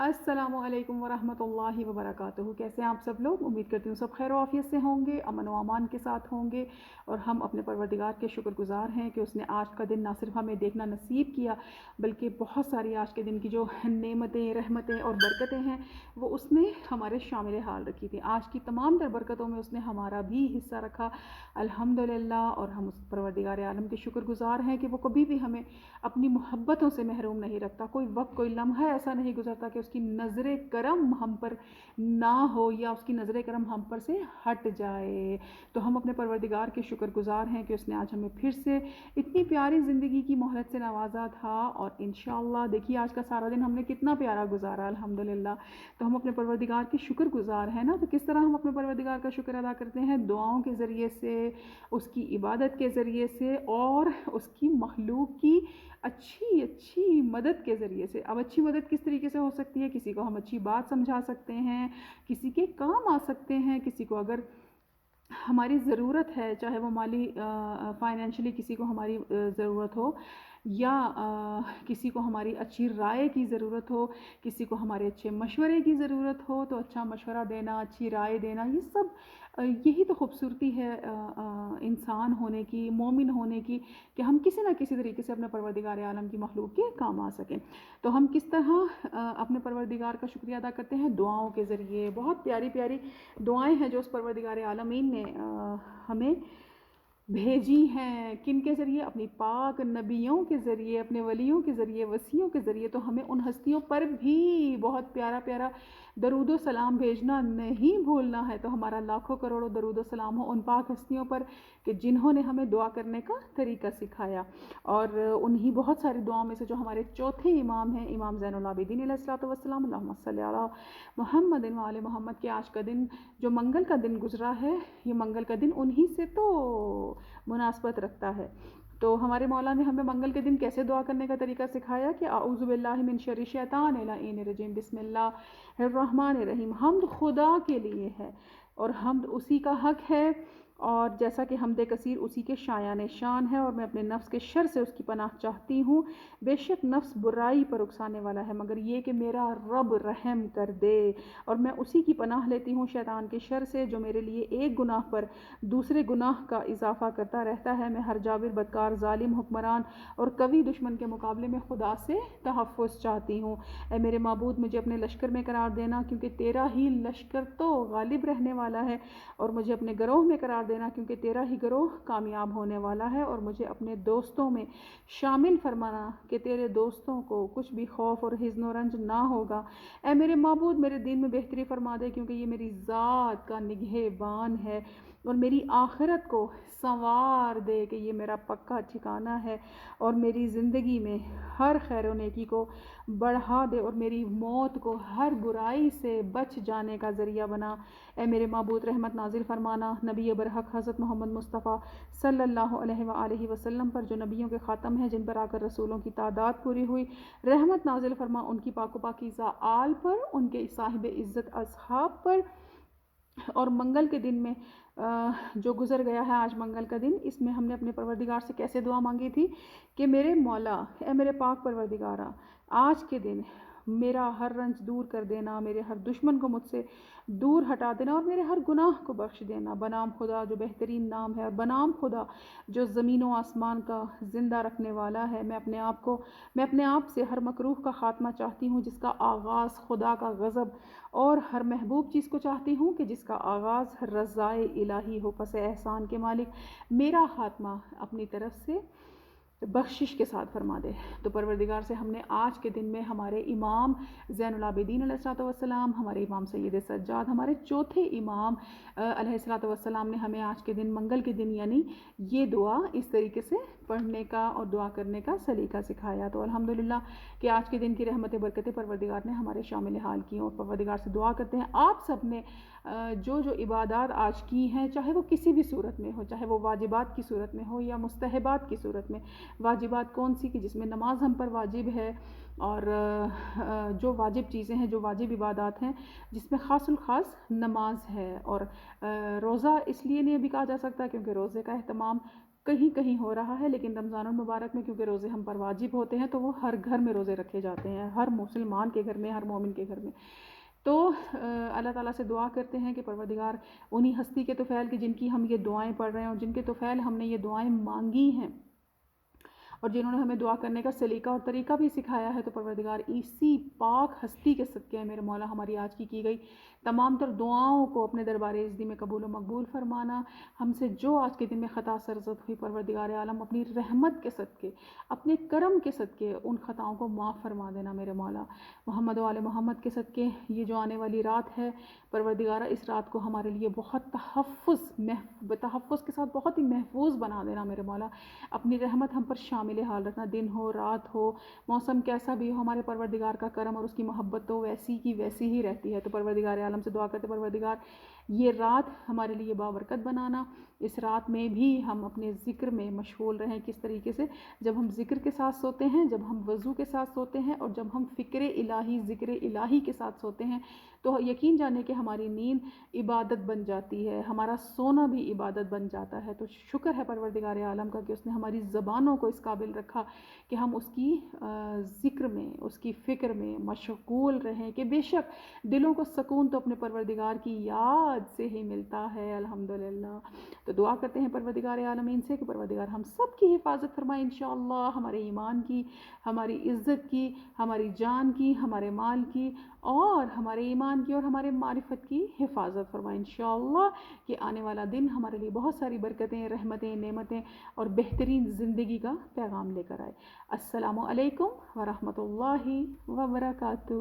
السلام علیکم ورحمۃ اللہ وبرکاتہ۔ کیسے ہیں آپ سب لوگ؟ امید کرتی ہوں سب خیر و عافیت سے ہوں گے، امن و امان کے ساتھ ہوں گے، اور ہم اپنے پروردگار کے شکر گزار ہیں کہ اس نے آج کا دن نہ صرف ہمیں دیکھنا نصیب کیا بلکہ بہت ساری آج کے دن کی جو نعمتیں، رحمتیں اور برکتیں ہیں وہ اس نے ہمارے شامل حال رکھی تھی۔ آج کی تمام تر برکتوں میں اس نے ہمارا بھی حصہ رکھا، الحمدللہ، اور ہم اس پروردگار عالم کے شکر گزار ہیں کہ وہ کبھی بھی ہمیں اپنی محبتوں سے محروم نہیں رکھتا۔ کوئی وقت، کوئی لمحہ ایسا نہیں گزرتا کہ اس کی نظر کرم ہم پر نہ ہو یا اس کی نظر کرم ہم پر سے ہٹ جائے۔ تو ہم اپنے پروردگار کے شکر گزار ہیں کہ اس نے آج ہمیں پھر سے اتنی پیاری زندگی کی مہلت سے نوازا تھا، اور انشاءاللہ دیکھیے آج کا سارا دن ہم نے کتنا پیارا گزارا الحمدللہ۔ تو ہم اپنے پروردگار کے شکر گزار ہیں نا۔ تو کس طرح ہم اپنے پروردگار کا شکر ادا کرتے ہیں؟ دعاؤں کے ذریعے سے، اس کی عبادت کے ذریعے سے، اور اس کی مخلوق کی اچھی مدد کے ذریعے سے۔ اب اچھی مدد کس طریقے سے ہو سکتی ہے؟ کسی کو ہم اچھی بات سمجھا سکتے ہیں، کسی کے کام آ سکتے ہیں، کسی کو اگر ہماری ضرورت ہے، چاہے وہ مالی فائنینشلی کسی کو ہماری ضرورت ہو، یا کسی کو ہماری اچھی رائے کی ضرورت ہو، کسی کو ہمارے اچھے مشورے کی ضرورت ہو، تو اچھا مشورہ دینا، اچھی رائے دینا، یہ سب یہی تو خوبصورتی ہے انسان ہونے کی، مومن ہونے کی، کہ ہم کسی نہ کسی طریقے سے اپنے پروردگار عالم کی مخلوق کے کام آ سکیں۔ تو ہم کس طرح اپنے پروردگار کا شکریہ ادا کرتے ہیں؟ دعاؤں کے ذریعے۔ بہت پیاری پیاری دعائیں ہیں جو اس پروردگار عالمین نے ہمیں بھیجی ہیں۔ کن کے ذریعے؟ اپنی پاک نبیوں کے ذریعے، اپنے ولیوں کے ذریعے، وصیوں کے ذریعے۔ تو ہمیں ان ہستیوں پر بھی بہت پیارا پیارا درود و سلام بھیجنا نہیں بھولنا ہے۔ تو ہمارا لاکھوں کروڑوں درود و سلام ہو ان پاک ہستیوں پر کہ جنہوں نے ہمیں دعا کرنے کا طریقہ سکھایا۔ اور انہی بہت ساری دعاؤں میں سے جو ہمارے چوتھے امام ہیں، امام زین العابدین علیہ الصلوۃ والسلام، اللہم صلی علی محمد وآل محمد، کے آج کا دن جو منگل کا دن گزرا ہے، یہ منگل کا دن انہی سے تو مناسبت رکھتا ہے۔ تو ہمارے مولا نے ہمیں منگل کے دن کیسے دعا کرنے کا طریقہ سکھایا کہ اعوذ باللہ من شر الشیطان اللعین الرجیم، بسم اللہ الرحمن الرحیم۔ حمد خدا کے لیے ہے، اور حمد اسی کا حق ہے، اور جیسا کہ حمد کثیر اسی کے شایان شان ہے، اور میں اپنے نفس کے شر سے اس کی پناہ چاہتی ہوں۔ بے شک نفس برائی پر اکسانے والا ہے، مگر یہ کہ میرا رب رحم کر دے، اور میں اسی کی پناہ لیتی ہوں شیطان کے شر سے، جو میرے لیے ایک گناہ پر دوسرے گناہ کا اضافہ کرتا رہتا ہے۔ میں ہر جابر، بدکار، ظالم حکمران اور قوی دشمن کے مقابلے میں خدا سے تحفظ چاہتی ہوں۔ اے میرے معبود، مجھے اپنے لشکر میں قرار دینا، کیونکہ تیرا ہی لشکر تو غالب رہنے والا ہے، اور مجھے اپنے گروہ میں قرار دینا، کیونکہ تیرا ہی گروہ کامیاب ہونے والا ہے، اور مجھے اپنے دوستوں میں شامل فرمانا کہ تیرے دوستوں کو کچھ بھی خوف اور حزن و رنج نہ ہوگا۔ اے میرے معبود، میرے دین میں بہتری فرما دے، کیونکہ یہ میری ذات کا نگہبان ہے، اور میری آخرت کو سنوار دے کہ یہ میرا پکا ٹھکانہ ہے، اور میری زندگی میں ہر خیر و نیکی کو بڑھا دے، اور میری موت کو ہر برائی سے بچ جانے کا ذریعہ بنا۔ اے میرے معبود، رحمت نازل فرمانا نبی برحق حضرت محمد مصطفیٰ صلی اللہ علیہ وآلہ وسلم پر، جو نبیوں کے خاتم ہیں، جن پر آ کر رسولوں کی تعداد پوری ہوئی۔ رحمت نازل فرما ان کی پاک و پاکیزہ آل پر، ان کے صاحب عزت اصحاب پر۔ اور منگل کے دن میں جو گزر گیا ہے، آج منگل کا دن، اس میں ہم نے اپنے پروردگار سے کیسے دعا مانگی تھی کہ میرے مولا، اے میرے پاک پروردگارا، آج کے دن میرا ہر رنج دور کر دینا، میرے ہر دشمن کو مجھ سے دور ہٹا دینا، اور میرے ہر گناہ کو بخش دینا، بنام خدا جو بہترین نام ہے، اور بنام خدا جو زمین و آسمان کا زندہ رکھنے والا ہے۔ میں اپنے آپ سے ہر مکروہ کا خاتمہ چاہتی ہوں، جس کا آغاز خدا کا غضب، اور ہر محبوب چیز کو چاہتی ہوں کہ جس کا آغاز رضائے الہی ہو۔ پس احسان کے مالک میرا خاتمہ اپنی طرف سے بخشش کے ساتھ فرما دے۔ تو پروردگار سے ہم نے آج کے دن میں ہمارے امام زین العابدین علیہ الصلوۃ والسلام، ہمارے امام سید سجاد، ہمارے چوتھے امام علیہ الصلوۃ والسلام نے ہمیں آج کے دن، منگل کے دن، یعنی یہ دعا اس طریقے سے پڑھنے کا اور دعا کرنے کا سلیقہ سکھایا۔ تو الحمدللہ کہ آج کے دن کی رحمت برکتیں پروردگار نے ہمارے شامل حال کی، اور پروردگار سے دعا کرتے ہیں آپ سب نے جو عبادات آج کی ہیں، چاہے وہ کسی بھی صورت میں ہو، چاہے وہ واجبات کی صورت میں ہو یا مستحبات کی صورت میں۔ واجبات کون سی؟ کہ جس میں نماز ہم پر واجب ہے، اور جو واجب چیزیں ہیں، جو واجب عبادات ہیں، جس میں خاص الخاص نماز ہے۔ اور روزہ اس لیے نہیں ابھی کہا جا سکتا کیونکہ روزے کا اہتمام کہیں کہیں ہو رہا ہے، لیکن رمضان المبارک میں کیونکہ روزے ہم پر واجب ہوتے ہیں تو وہ ہر گھر میں روزے رکھے جاتے ہیں، ہر مسلمان کے گھر میں، ہر مومن کے گھر میں۔ تو اللہ تعالیٰ سے دعا کرتے ہیں کہ پروردگار انہی ہستی کے طفیل کی جن کی ہم یہ دعائیں پڑھ رہے ہیں اور جن کے طفیل ہم نے یہ دعائیں مانگی ہیں اور جنہوں نے ہمیں دعا کرنے کا سلیقہ اور طریقہ بھی سکھایا ہے، تو پروردگار اسی پاک ہستی کے صدقے میرے مولا ہماری آج کی گئی تمام تر دعاؤں کو اپنے دربار عزتی میں قبول و مقبول فرمانا۔ ہم سے جو آج کے دن میں خطا سرزد ہوئی، پروردگار عالم اپنی رحمت کے صدقے، اپنے کرم کے صدقے ان خطاؤں کو معاف فرما دینا میرے مولا۔ محمد و آل محمد کے صدقے یہ جو آنے والی رات ہے، پروردگارہ اس رات کو ہمارے لیے بہت تحفظ کے ساتھ بہت ہی محفوظ بنا دینا میرے مولا۔ اپنی رحمت ہم پر شامل حال رکھنا، دن ہو رات ہو، موسم کیسا بھی ہو، ہمارے پروردگار کا کرم اور اس کی محبت تو ویسی کی ویسی ہی رہتی ہے۔ تو پروردگار عالم سے دعا کرتے پروردگار یہ رات ہمارے لیے بابرکت بنانا، اس رات میں بھی ہم اپنے ذکر میں مشغول رہیں۔ کس طریقے سے؟ جب ہم ذکر کے ساتھ سوتے ہیں، جب ہم وضو کے ساتھ سوتے ہیں اور جب ہم فکر الہی، ذکر الہی کے ساتھ سوتے ہیں، تو یقین جانے کہ ہماری نیند عبادت بن جاتی ہے، ہمارا سونا بھی عبادت بن جاتا ہے۔ تو شکر ہے پروردگار عالم کا کہ اس نے ہماری زبانوں کو اس قابل رکھا کہ ہم اس کی ذکر میں، اس کی فکر میں مشغول رہیں، کہ بے شک دلوں کو سکون تو اپنے پروردگار کی یاد سے ہی ملتا ہے، الحمدللہ۔ تو دعا کرتے ہیں پروردگار عالمین سے کہ پروردگار ہم سب کی حفاظت فرمائے انشاءاللہ، ہمارے ایمان کی، ہماری عزت کی، ہماری جان کی، ہمارے مال کی اور ہمارے ایمان کی اور ہمارے معرفت کی حفاظت فرمائے انشاءاللہ، کہ آنے والا دن ہمارے لیے بہت ساری برکتیں، رحمتیں، نعمتیں اور بہترین زندگی کا پیغام لے کر آئے۔ السلام علیکم ورحمۃ اللہ وبرکاتہ۔